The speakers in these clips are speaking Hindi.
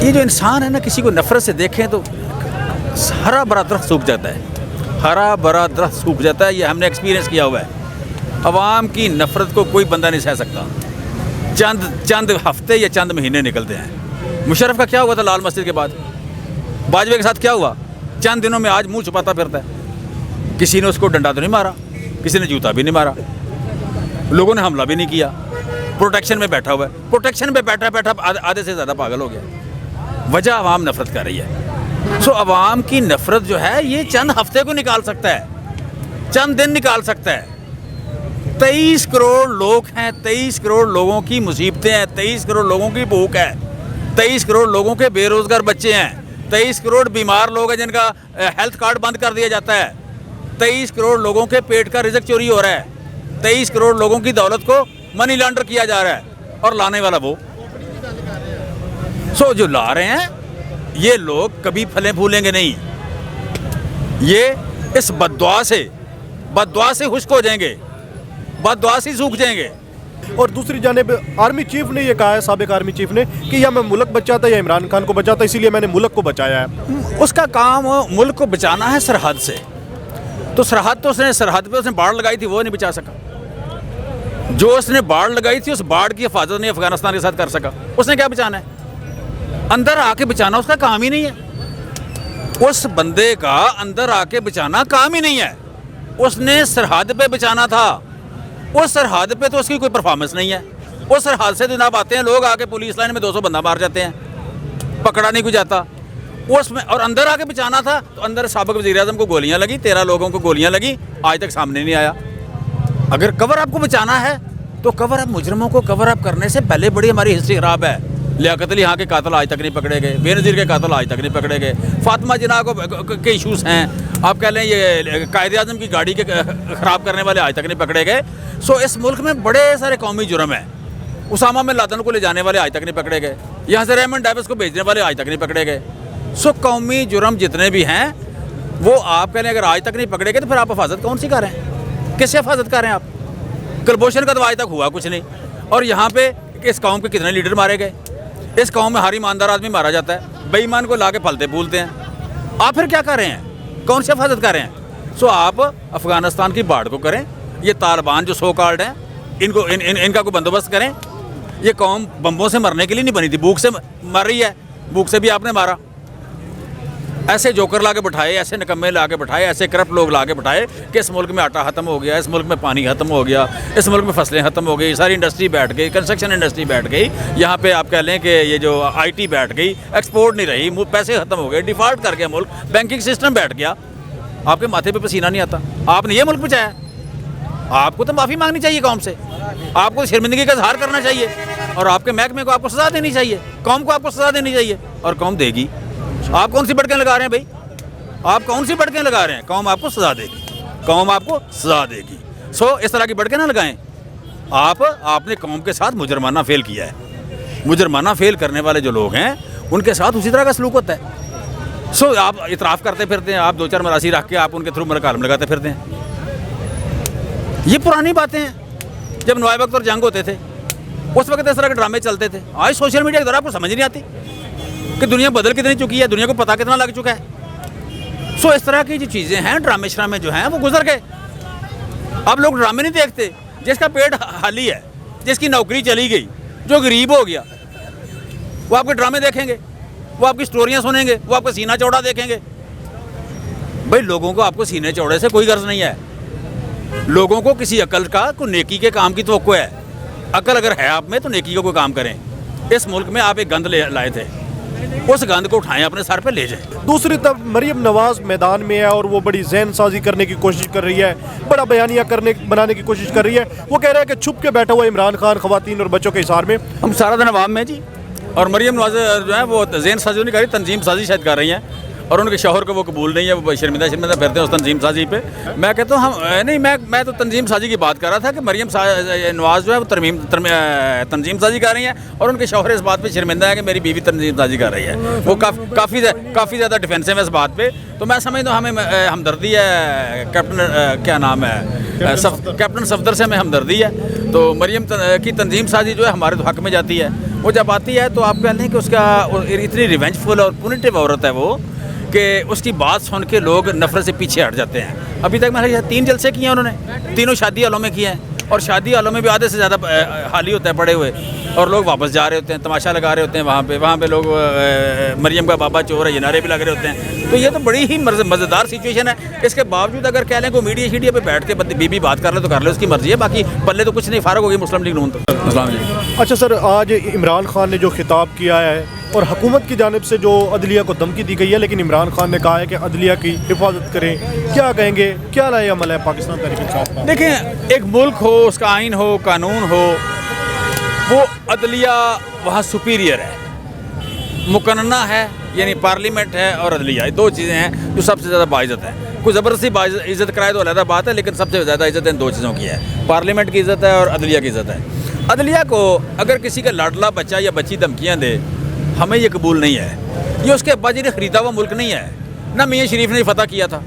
ये जो इंसान है ना, किसी को नफरत से देखें तो हरा भरा दरख्त सूख जाता है, हरा भरा दरख्त सूख जाता है। ये हमने एक्सपीरियंस किया हुआ है। अवाम की नफरत को कोई बंदा नहीं सह सकता। चंद हफ्ते या चंद महीने निकलते हैं। मुशर्रफ का क्या हुआ था लाल मस्जिद के बाद? बाजवा के साथ क्या हुआ? चंद दिनों में आज मुंह छुपाता फिरता है। किसी ने उसको डंडा तो नहीं मारा, किसी ने जूता भी नहीं मारा, लोगों ने हमला भी नहीं किया, प्रोटेक्शन में बैठा हुआ है। प्रोटेक्शन में बैठा बैठा आधे से ज़्यादा पागल हो गया। वजह अवाम नफरत कर रही है। सो अवाम की नफरत जो है ये चंद हफ्ते को निकाल सकता है, चंद दिन निकाल सकता है। 23 करोड़ लोग हैं, 23 करोड़ लोगों की मुसीबतें हैं, 23 करोड़ लोगों की भूख है, 23 करोड़ लोगों के बेरोजगार बच्चे हैं, 23 करोड़ बीमार लोग हैं जिनका हेल्थ कार्ड बंद कर दिया जाता है, 23 करोड़ लोगों के पेट का रिज़्क चोरी हो रहा है, 23 करोड़ लोगों की दौलत को मनी लॉन्डर किया जा रहा है, और लाने वाला वो। सो जो ला रहे हैं ये लोग कभी फले फूलेंगे नहीं। ये इस बद्दुआ से खुश्क हो जाएंगे, बद्दुआ से सूख जाएंगे। और दूसरी जानिब आर्मी चीफ ने ये कहा है, साबिक आर्मी चीफ ने, कि या मैं मुल्क बचाता या इमरान खान को बचाता, इसीलिए मैंने मुल्क को बचाया है। उसका काम मुल्क को बचाना है सरहद से। तो सरहद पे उसने बाढ़ लगाई थी, वो नहीं बचा सका। जो उसने बाढ़ लगाई थी उस बाढ़ की हिफाजत नहीं अफगानिस्तान के साथ कर सका। उसने क्या बचाना है? अंदर आके बचाना उसका काम ही नहीं है। उस बंदे का अंदर आके बचाना काम ही नहीं है। उसने सरहद पे बचाना था। उस सरहद पे तो उसकी कोई परफॉर्मेंस नहीं है। उस सरहद से जनाब आते हैं लोग, आके पुलिस लाइन में 200 बंदा मार जाते हैं, पकड़ा नहीं कोई जाता उसमें। और अंदर आके बचाना था तो अंदर साबिक वज़ीर-ए-आज़म को गोलियां लगी, 13 लोगों को गोलियां लगी, आज तक सामने नहीं आया। अगर कवर अप को बचाना है तो कवर अप, मुजरमों को कवर अप करने से पहले बड़ी हमारी हिस्ट्री खराब है। लियाकत अली यहाँ के कातिल आज तक नहीं पकड़े गए, बेनज़ीर के कातिल आज तक नहीं पकड़े गए, फातिमा जिन्ना के इशूज़ हैं, आप कह लें ये कायद-ए-आज़म की गाड़ी के ख़राब करने वाले आज तक नहीं पकड़े गए। सो इस मुल्क में बड़े सारे कौमी जुर्म हैं। उसामा बिन लादेन को ले जाने वाले आज तक नहीं पकड़े गए, यहाँ से रेमंड डेविस को भेजने वाले आज तक नहीं पकड़े गए। सो कौमी जुर्म जितने भी हैं वो आप कह लें अगर आज तक नहीं पकड़े गए तो फिर आप हिफाजत कौन सी कर रहे हैं? किससे हिफाजत कर रहे हैं आप? कुलभूषण का तो आज तक हुआ कुछ नहीं। और यहाँ पे इस कौम के कितने लीडर मारे गए? इस कौम में हर ईमानदार आदमी मारा जाता है, बेईमान को ला के फलते फूलते हैं। आप फिर क्या कर रहे हैं? कौन सी हिफाजत कर रहे हैं? सो आप अफगानिस्तान की बाढ़ को करें, ये तालिबान जो सो कॉल्ड हैं इनका कोई बंदोबस्त करें। ये कौम बम्बों से मरने के लिए नहीं बनी थी, भूख से मर रही है, भूख से भी आपने मारा। ऐसे जोकर ला के बैठाए, ऐसे निकम्मे ला के बैठाए, ऐसे करप्ट लोग ला के बैठाए कि इस मुल्क में आटा ख़त्म हो गया, इस मुल्क में पानी ख़त्म हो गया, इस मुल्क में फसलें ख़त्म हो गई, सारी इंडस्ट्री बैठ गई, कंस्ट्रक्शन इंडस्ट्री बैठ गई, यहाँ पे आप कह लें कि ये जो IT बैठ गई, एक्सपोर्ट नहीं रही, पैसे ख़त्म हो गए, डिफ़ॉल्ट कर गया मुल्क, बैंकिंग सिस्टम बैठ गया। आपके माथे पे पसीना नहीं आता? आपने ये मुल्क बचाया? आपको तो माफ़ी मांगनी चाहिए कौम से, आपको शर्मिंदगी का इजहार करना चाहिए, और आपके महकमे को आपको सज़ा देनी चाहिए, कौम को आपको सज़ा देनी चाहिए, और कौम देगी। आप कौन सी बटकें लगा रहे हैं भाई? आप कौन सी बटकें लगा रहे हैं? कौम आपको सज़ा देगी, कौम आपको सज़ा देगी। सो इस तरह की बटकें ना लगाएं। आपने कौम के साथ मुजरमाना फेल किया है। मुजरमाना फेल करने वाले जो लोग हैं उनके साथ उसी तरह का सलूक होता है। सो आप इतराफ़ करते फिरते हैं, आप 2-4 मरासी रख के आप उनके थ्रू मरकालम लगाते फिरते हैं। ये पुरानी बातें हैं। जब नवाब अख्तर जंग होते थे उस वक्त इस तरह के ड्रामे चलते थे। आज सोशल मीडिया के द्वारा आपको समझ नहीं आती कि दुनिया बदल कितनी चुकी है, दुनिया को पता कितना लग चुका है। सो इस तरह की जो चीज़ें हैं, ड्रामे श्रामे जो हैं वो गुजर गए। अब लोग ड्रामे नहीं देखते। जिसका पेट खाली है, जिसकी नौकरी चली गई, जो गरीब हो गया, वो आपके ड्रामे देखेंगे, वो आपकी स्टोरियाँ सुनेंगे, वो आपका सीना चौड़ा देखेंगे। भाई लोगों को आपको सीने चौड़े से कोई गर्ज नहीं है। लोगों को किसी अकल का, कोई नेकी के काम की तवक्को है। अकल अगर है आप में तो नेकी का कोई काम करें। इस मुल्क में आप एक गंद लाए थे, उस गंद को उठाएं, अपने सर पे ले जाएं। दूसरी तरफ मरियम नवाज मैदान में है और वो बड़ी जहन साजी करने की कोशिश कर रही है, बड़ा बयानिया बनाने की कोशिश कर रही है। वो कह रहा है कि छुप के बैठा हुआ इमरान खान खवातीन और बच्चों के इशार में। हम सारा दिन अवाम में जी, और मरियम नवाज जो है वो जहन साजी नहीं कर रही, तंजीम साजी शायद कर रही हैं, और उनके शौहर को वो कबूल नहीं है, वो शर्मिंदा फिरते हैं उस तंजीम साजी पे। मैं कहता हूँ हम नहीं, मैं तो तंजीम साजी की बात कर रहा था कि मरियम नवाज जो है वो तंजीम साजी कर रही हैं, और उनके शौहर इस बात पे शर्मिंदा है कि मेरी बीवी तंजीम साजी कर रही है। वो काफ़ी ज़्यादा डिफेंसिव है इस बात पे। तो मैं समझता हूँ हमें हमदर्दी है कैप्टन, क्या नाम है, कैप्टन सफदर से हमें हमदर्दी है। तो मरियम की तंजीम साजी जो है हमारे तो हक़ में जाती है, वो जब आती है तो आप कहते हैं कि उसका इतनी रिवेंजफुल और पुनिटिव औरत है वो कि उसकी बात सुन के लोग नफरत से पीछे हट जाते हैं। अभी तक मैंने 3 जलसे किए हैं उन्होंने, तीनों शादी हालों में किए हैं, और शादी हालों में भी आधे से ज़्यादा हाली होता है पड़े हुए, और लोग वापस जा रहे होते हैं, तमाशा लगा रहे होते हैं वहाँ पे लोग मरियम का बाबा चोर है ये नारे भी लग रहे होते हैं। तो ये तो बड़ी ही मज़ेदार सिचुएशन है। इसके बावजूद अगर कह लें को मीडिया शीडिया पे बैठ के बीबी बात कर ले तो कर ले, उसकी मर्जी है, बाकी पल्ले तो कुछ नहीं, फारग होगी मुस्लिम लीग नून। तो अस्सलाम वालेकुम। अच्छा सर, आज इमरान खान ने जो खिताब किया है और हुकूमत की जानिब से जो अदलिया को धमकी दी गई है, लेकिन इमरान खान ने कहा है कि अदलिया की हिफाजत करें, क्या कहेंगे, क्या राय अमल है पाकिस्तान तहरीक इंसाफ का? देखें, एक मुल्क हो, उसका आइन हो, कानून हो, वो अदलिया वहाँ सुपीरियर है, मुकन्ना है, यानी पार्लियामेंट है और अदलिया, ये 2 चीज़ें हैं जो सबसे ज़्यादा बाइज़्ज़त है। कोई ज़बरदस्ती इज़्ज़त कराए तो अलग बात है, लेकिन सबसे ज़्यादा इज़्ज़त इन 2 चीज़ों की है, पार्लियामेंट की इज़्ज़त है और अदलिया की इज़्ज़त है। अदलिया को अगर किसी का लाडला बच्चा या बच्ची धमकियाँ दे, हमें ये कबूल नहीं है। ये उसके अब्बा जी ने ख़रीदा हुआ मुल्क नहीं है, ना मियाँ शरीफ ने फतह किया था,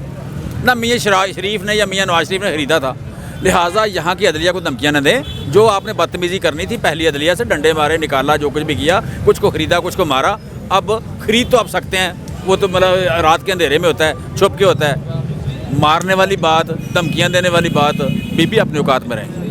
ना मियाँ शरीफ ने या मियाँ नवाज शरीफ ने ख़रीदा था। लिहाजा यहाँ की अदलिया को धमकियाँ न दें। जो आपने बदतमीज़ी करनी थी पहली अदलिया से, डंडे मारे, निकाला, जो कुछ भी किया, कुछ को ख़रीदा, कुछ को मारा, अब ख़रीद तो आप सकते हैं, वो तो मतलब रात के अंधेरे में होता है, छुप के होता है। मारने वाली बात, धमकियाँ देने वाली बात, बीबी अपने औकात में रहें।